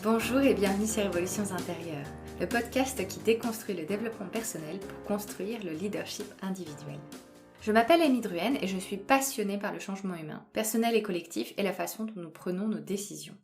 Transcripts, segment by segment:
Bonjour et bienvenue sur Évolutions intérieures, le podcast qui déconstruit le développement personnel pour construire le leadership individuel. Je m'appelle Amy Druhen et je suis passionnée par le changement humain, personnel et collectif et la façon dont nous prenons nos décisions.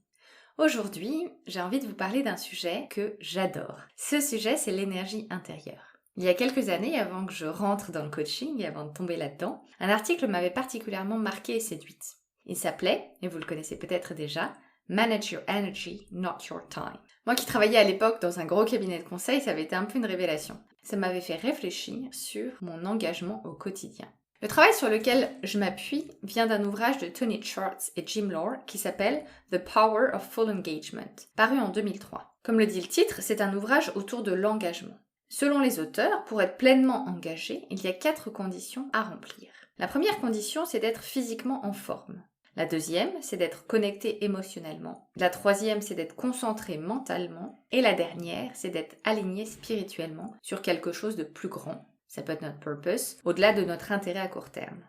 Aujourd'hui, j'ai envie de vous parler d'un sujet que j'adore. Ce sujet, c'est l'énergie intérieure. Il y a quelques années, avant que je rentre dans le coaching et avant de tomber là-dedans, un article m'avait particulièrement marquée et séduite. Il s'appelait, et vous le connaissez peut-être déjà, Manage your energy, not your time. Moi qui travaillais à l'époque dans un gros cabinet de conseil, ça avait été un peu une révélation. Ça m'avait fait réfléchir sur mon engagement au quotidien. Le travail sur lequel je m'appuie vient d'un ouvrage de Tony Schwartz et Jim Lohr qui s'appelle The Power of Full Engagement, paru en 2003. Comme le dit le titre, c'est un ouvrage autour de l'engagement. Selon les auteurs, pour être pleinement engagé, il y a 4 conditions à remplir. La première condition, c'est d'être physiquement en forme. La deuxième, c'est d'être connecté émotionnellement. La troisième, c'est d'être concentré mentalement. Et la dernière, c'est d'être aligné spirituellement sur quelque chose de plus grand. Ça peut être notre purpose, au-delà de notre intérêt à court terme.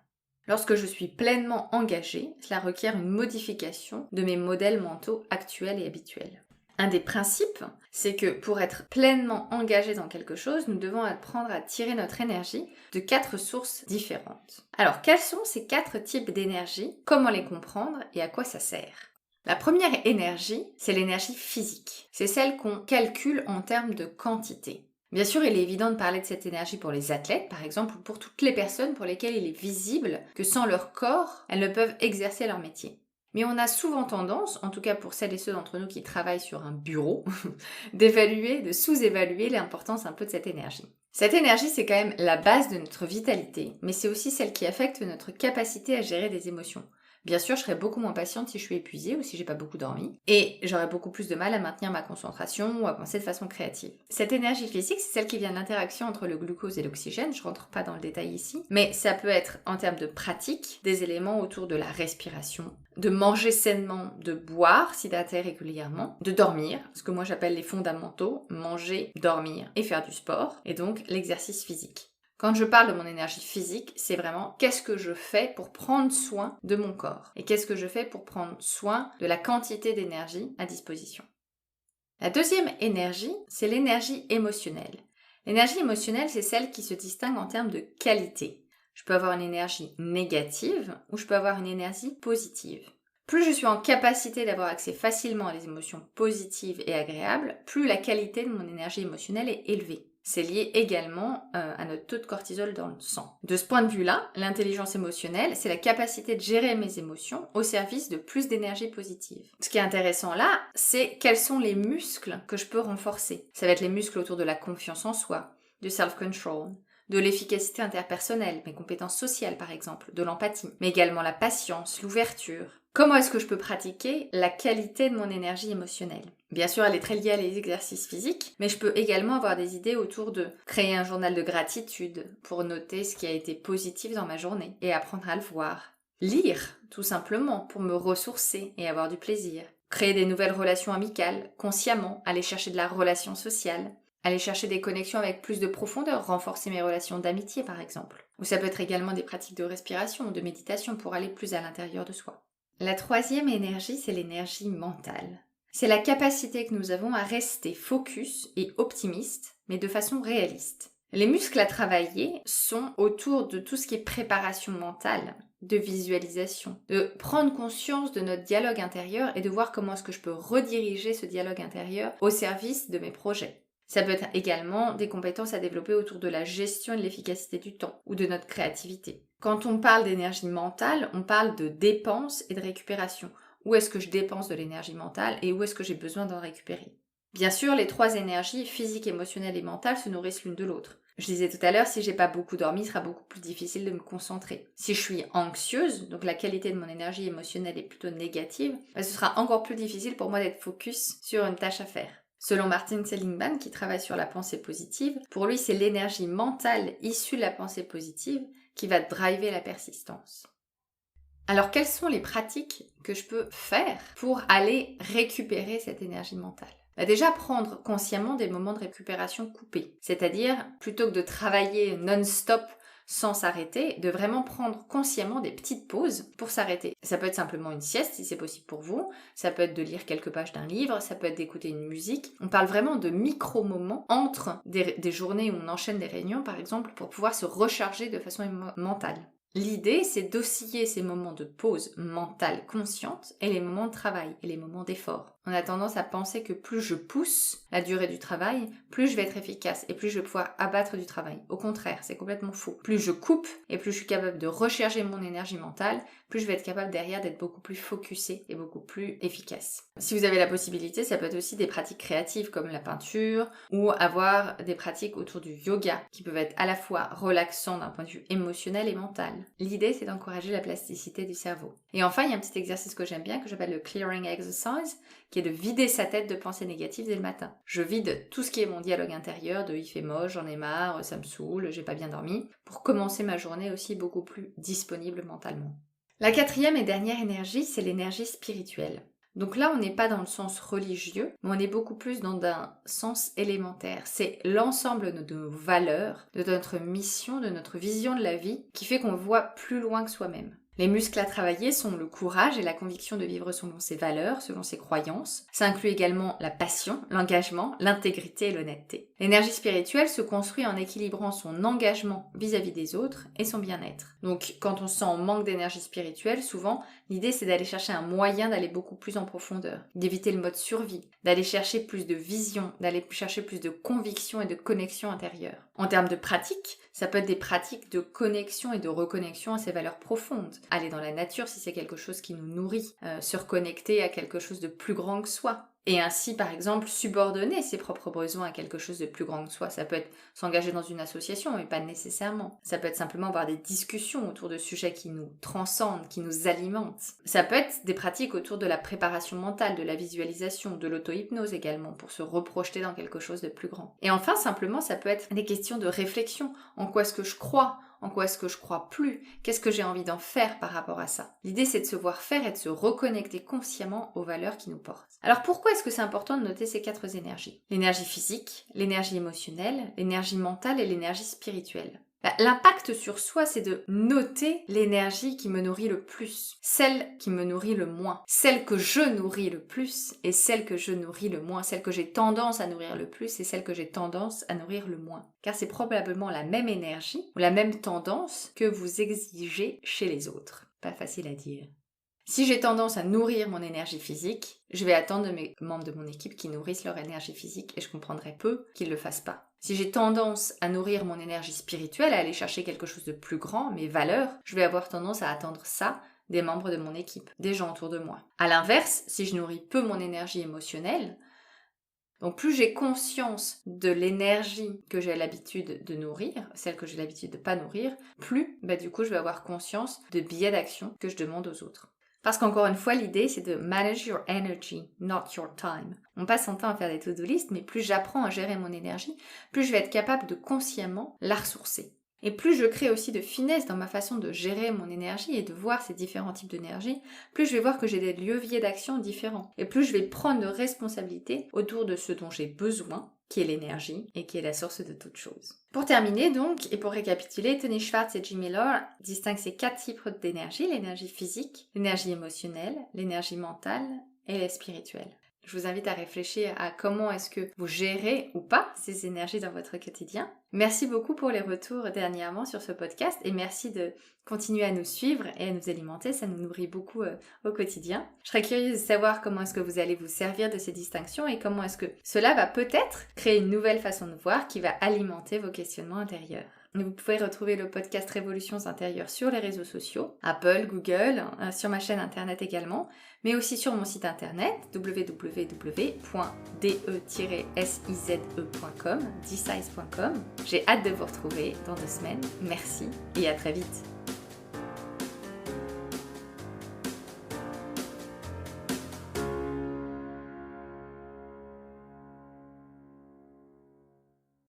Lorsque je suis pleinement engagée, cela requiert une modification de mes modèles mentaux actuels et habituels. Un des principes, c'est que pour être pleinement engagé dans quelque chose, nous devons apprendre à tirer notre énergie de 4 sources différentes. Alors, quels sont ces 4 types d'énergie? Comment les comprendre et à quoi ça sert? La première énergie, c'est l'énergie physique. C'est celle qu'on calcule en termes de quantité. Bien sûr, il est évident de parler de cette énergie pour les athlètes, par exemple, ou pour toutes les personnes pour lesquelles il est visible que sans leur corps, elles ne peuvent exercer leur métier. Mais on a souvent tendance, en tout cas pour celles et ceux d'entre nous qui travaillent sur un bureau, de sous-évaluer l'importance un peu de cette énergie. Cette énergie, c'est quand même la base de notre vitalité, mais c'est aussi celle qui affecte notre capacité à gérer des émotions. Bien sûr, je serai beaucoup moins patiente si je suis épuisée ou si j'ai pas beaucoup dormi, et j'aurai beaucoup plus de mal à maintenir ma concentration ou à penser de façon créative. Cette énergie physique, c'est celle qui vient de l'interaction entre le glucose et l'oxygène, je rentre pas dans le détail ici, mais ça peut être en termes de pratique, des éléments autour de la respiration, de manger sainement, de boire, s'hydrater régulièrement, de dormir, ce que moi j'appelle les fondamentaux, manger, dormir et faire du sport, et donc l'exercice physique. Quand je parle de mon énergie physique, c'est vraiment qu'est-ce que je fais pour prendre soin de mon corps et qu'est-ce que je fais pour prendre soin de la quantité d'énergie à disposition. La deuxième énergie, c'est l'énergie émotionnelle. L'énergie émotionnelle, c'est celle qui se distingue en termes de qualité. Je peux avoir une énergie négative ou je peux avoir une énergie positive. Plus je suis en capacité d'avoir accès facilement à des émotions positives et agréables, plus la qualité de mon énergie émotionnelle est élevée. C'est lié également à notre taux de cortisol dans le sang. De ce point de vue-là, l'intelligence émotionnelle, c'est la capacité de gérer mes émotions au service de plus d'énergie positive. Ce qui est intéressant là, c'est quels sont les muscles que je peux renforcer. Ça va être les muscles autour de la confiance en soi, du self-control, de l'efficacité interpersonnelle, mes compétences sociales par exemple, de l'empathie, mais également la patience, l'ouverture. Comment est-ce que je peux pratiquer la qualité de mon énergie émotionnelle? Bien sûr, elle est très liée à les exercices physiques, mais je peux également avoir des idées autour de créer un journal de gratitude pour noter ce qui a été positif dans ma journée et apprendre à le voir. Lire, tout simplement, pour me ressourcer et avoir du plaisir. Créer des nouvelles relations amicales, consciemment, aller chercher de la relation sociale. Aller chercher des connexions avec plus de profondeur, renforcer mes relations d'amitié par exemple. Ou ça peut être également des pratiques de respiration ou de méditation pour aller plus à l'intérieur de soi. La troisième énergie, c'est l'énergie mentale. C'est la capacité que nous avons à rester focus et optimiste, mais de façon réaliste. Les muscles à travailler sont autour de tout ce qui est préparation mentale, de visualisation, de prendre conscience de notre dialogue intérieur et de voir comment est-ce que je peux rediriger ce dialogue intérieur au service de mes projets. Ça peut être également des compétences à développer autour de la gestion et de l'efficacité du temps ou de notre créativité. Quand on parle d'énergie mentale, on parle de dépense et de récupération. Où est-ce que je dépense de l'énergie mentale et où est-ce que j'ai besoin d'en récupérer? Bien sûr, les 3 énergies, physique, émotionnelle et mentale, se nourrissent l'une de l'autre. Je disais tout à l'heure, si j'ai pas beaucoup dormi, il sera beaucoup plus difficile de me concentrer. Si je suis anxieuse, donc la qualité de mon énergie émotionnelle est plutôt négative, ce sera encore plus difficile pour moi d'être focus sur une tâche à faire. Selon Martin Seligman, qui travaille sur la pensée positive, pour lui, c'est l'énergie mentale issue de la pensée positive qui va driver la persistance. Alors, quelles sont les pratiques que je peux faire pour aller récupérer cette énergie mentale? Déjà, prendre consciemment des moments de récupération coupés. C'est-à-dire, plutôt que de travailler non-stop sans s'arrêter, de vraiment prendre consciemment des petites pauses pour s'arrêter. Ça peut être simplement une sieste si c'est possible pour vous, ça peut être de lire quelques pages d'un livre, ça peut être d'écouter une musique. On parle vraiment de micro-moments entre des journées où on enchaîne des réunions par exemple pour pouvoir se recharger de façon mentale. L'idée, c'est d'osciller ces moments de pause mentale consciente et les moments de travail et les moments d'effort. On a tendance à penser que plus je pousse la durée du travail, plus je vais être efficace et plus je vais pouvoir abattre du travail. Au contraire, c'est complètement faux. Plus je coupe et plus je suis capable de recharger mon énergie mentale, plus je vais être capable derrière d'être beaucoup plus focusée et beaucoup plus efficace. Si vous avez la possibilité, ça peut être aussi des pratiques créatives comme la peinture ou avoir des pratiques autour du yoga qui peuvent être à la fois relaxants d'un point de vue émotionnel et mental. L'idée, c'est d'encourager la plasticité du cerveau. Et enfin, il y a un petit exercice que j'aime bien que j'appelle le clearing exercise, qui est de vider sa tête de pensées négatives dès le matin. Je vide tout ce qui est mon dialogue intérieur de « il fait moche, j'en ai marre, ça me saoule, j'ai pas bien dormi », pour commencer ma journée aussi beaucoup plus disponible mentalement. La quatrième et dernière énergie, c'est l'énergie spirituelle. Donc là, on n'est pas dans le sens religieux, mais on est beaucoup plus dans un sens élémentaire. C'est l'ensemble de nos valeurs, de notre mission, de notre vision de la vie, qui fait qu'on voit plus loin que soi-même. Les muscles à travailler sont le courage et la conviction de vivre selon ses valeurs, selon ses croyances. Ça inclut également la passion, l'engagement, l'intégrité et l'honnêteté. L'énergie spirituelle se construit en équilibrant son engagement vis-à-vis des autres et son bien-être. Donc quand on se sent en manque d'énergie spirituelle, souvent l'idée c'est d'aller chercher un moyen d'aller beaucoup plus en profondeur, d'éviter le mode survie, d'aller chercher plus de vision, d'aller chercher plus de conviction et de connexion intérieure. En termes de pratique, ça peut être des pratiques de connexion et de reconnexion à ses valeurs profondes. Aller dans la nature si c'est quelque chose qui nous nourrit, se reconnecter à quelque chose de plus grand que soi. Et ainsi, par exemple, subordonner ses propres besoins à quelque chose de plus grand que soi. Ça peut être s'engager dans une association, mais pas nécessairement. Ça peut être simplement avoir des discussions autour de sujets qui nous transcendent, qui nous alimentent. Ça peut être des pratiques autour de la préparation mentale, de la visualisation, de l'auto-hypnose également, pour se reprojeter dans quelque chose de plus grand. Et enfin, simplement, ça peut être des questions de réflexion. En quoi est-ce que je crois ? En quoi est-ce que je crois plus? Qu'est-ce que j'ai envie d'en faire par rapport à ça? L'idée, c'est de se voir faire et de se reconnecter consciemment aux valeurs qui nous portent. Alors pourquoi est-ce que c'est important de noter ces 4 énergies? L'énergie physique, l'énergie émotionnelle, l'énergie mentale et l'énergie spirituelle. L'impact sur soi, c'est de noter l'énergie qui me nourrit le plus, celle qui me nourrit le moins, celle que je nourris le plus et celle que je nourris le moins, celle que j'ai tendance à nourrir le plus et celle que j'ai tendance à nourrir le moins. Car c'est probablement la même énergie ou la même tendance que vous exigez chez les autres. Pas facile à dire. Si j'ai tendance à nourrir mon énergie physique, je vais attendre de mes membres de mon équipe qui nourrissent leur énergie physique et je comprendrai peu qu'ils ne le fassent pas. Si j'ai tendance à nourrir mon énergie spirituelle, à aller chercher quelque chose de plus grand, mes valeurs, je vais avoir tendance à attendre ça des membres de mon équipe, des gens autour de moi. À l'inverse, si je nourris peu mon énergie émotionnelle, donc plus j'ai conscience de l'énergie que j'ai l'habitude de nourrir, celle que j'ai l'habitude de pas nourrir, plus du coup je vais avoir conscience de biais d'action que je demande aux autres. Parce qu'encore une fois, l'idée, c'est de manage your energy, not your time. On passe son temps à faire des to-do list, mais plus j'apprends à gérer mon énergie, plus je vais être capable de consciemment la ressourcer. Et plus je crée aussi de finesse dans ma façon de gérer mon énergie et de voir ces différents types d'énergie, plus je vais voir que j'ai des leviers d'action différents. Et plus je vais prendre de responsabilité autour de ce dont j'ai besoin, qui est l'énergie et qui est la source de toute chose. Pour terminer donc, et pour récapituler, Tony Schwartz et Jim Miller distinguent ces 4 types d'énergie, l'énergie physique, l'énergie émotionnelle, l'énergie mentale et la spirituelle. Je vous invite à réfléchir à comment est-ce que vous gérez ou pas ces énergies dans votre quotidien. Merci beaucoup pour les retours dernièrement sur ce podcast et merci de continuer à nous suivre et à nous alimenter, ça nous nourrit beaucoup au quotidien. Je serais curieuse de savoir comment est-ce que vous allez vous servir de ces distinctions et comment est-ce que cela va peut-être créer une nouvelle façon de voir qui va alimenter vos questionnements intérieurs. Vous pouvez retrouver le podcast Révolutions intérieures sur les réseaux sociaux, Apple, Google, sur ma chaîne internet également, mais aussi sur mon site internet www.de-size.com. J'ai hâte de vous retrouver dans 2 semaines. Merci et à très vite.